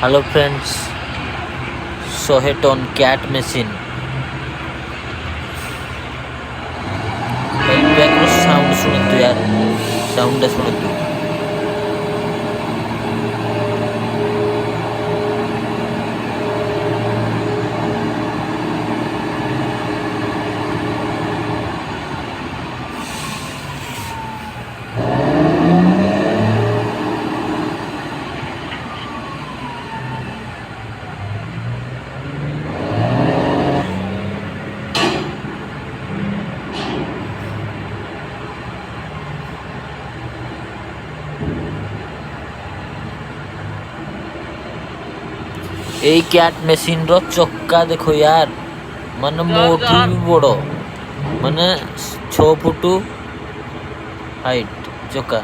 Hello friends, 100 ton cat machine background sound शुणु यार, sound शुणु। এই ক্যাট মেସିନ୍ ର ଚକା ଦେଖ यार, ମାନେ ମୋଠୁ ବି ବଡ଼, ମାନେ 6 ଫୁଟ ହାଇଟ୍ ଚକା।